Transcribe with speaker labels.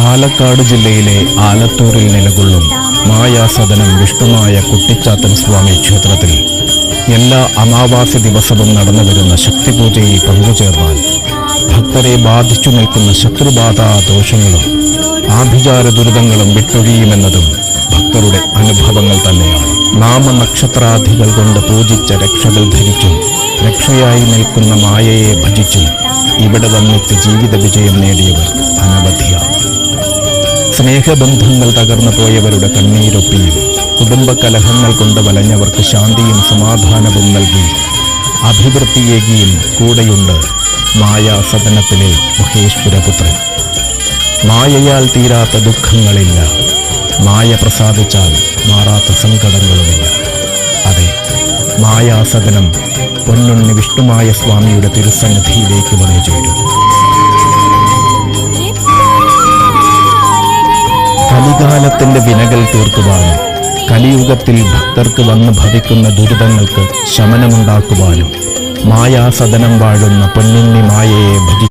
Speaker 1: പാലക്കാട് ജില്ലയിലെ ആലത്തൂരിൽ നിലകൊള്ളും മായാസദനം വിഷ്ണുമായ കുട്ടിച്ചാത്തൻ സ്വാമി ക്ഷേത്രത്തിൽ എല്ലാ അമാവാസി ദിവസവും നടന്നുവരുന്ന ശക്തിപൂജയിൽ പങ്കുചേർന്നാൽ ഭക്തരെ ബാധിച്ചു നിൽക്കുന്ന ശത്രുബാധാ ദോഷങ്ങളും ആഭിചാര ദുരിതങ്ങളും വിട്ടൊഴിയുമെന്നതും ഭക്തരുടെ അനുഭവങ്ങൾ തന്നെയാണ്. നാമനക്ഷത്രാധികൾ കൊണ്ട് പൂജിച്ച രക്ഷകൾ ധരിച്ചും രക്ഷയായി നിൽക്കുന്ന മായയെ ഭജിച്ചും ഇവിടെ വന്നെത്തി ജീവിത വിജയം നേടിയവർ അനവധിയാണ്. സ്നേഹബന്ധങ്ങൾ തകർന്നു പോയവരുടെ കണ്ണീരൊപ്പിയും കുടുംബകലഹങ്ങൾ കൊണ്ട് വലഞ്ഞവർക്ക് ശാന്തിയും സമാധാനവും നൽകി അഭിവൃദ്ധിയേകിയും കൂടെയുണ്ട് മായാസദനത്തിലെ മഹേശ്വരപുത്രൻ. മായയാൽ തീരാത്ത ദുഃഖങ്ങളില്ല, മായ പ്രസാദിച്ചാൽ മാറാത്ത സങ്കടങ്ങളുമില്ല. അതെ, മായാസദനം പൊന്നുണ്ണി വിഷ്ണുമായ സ്വാമിയുടെ തിരുസന്നിധിയിലേക്ക് വന്നു ചേരും. കലികാലത്തിന്റെ വിനകൾ തീർക്കുവാനും കലിയുഗത്തിൽ ഭക്തർക്ക് വന്ന് ഭവിക്കുന്ന ദുരിതങ്ങൾക്ക് ശമനമുണ്ടാക്കുവാനും മായാസദനം വാഴുന്ന പൊന്നുണ്ണി മായയെ ഭജി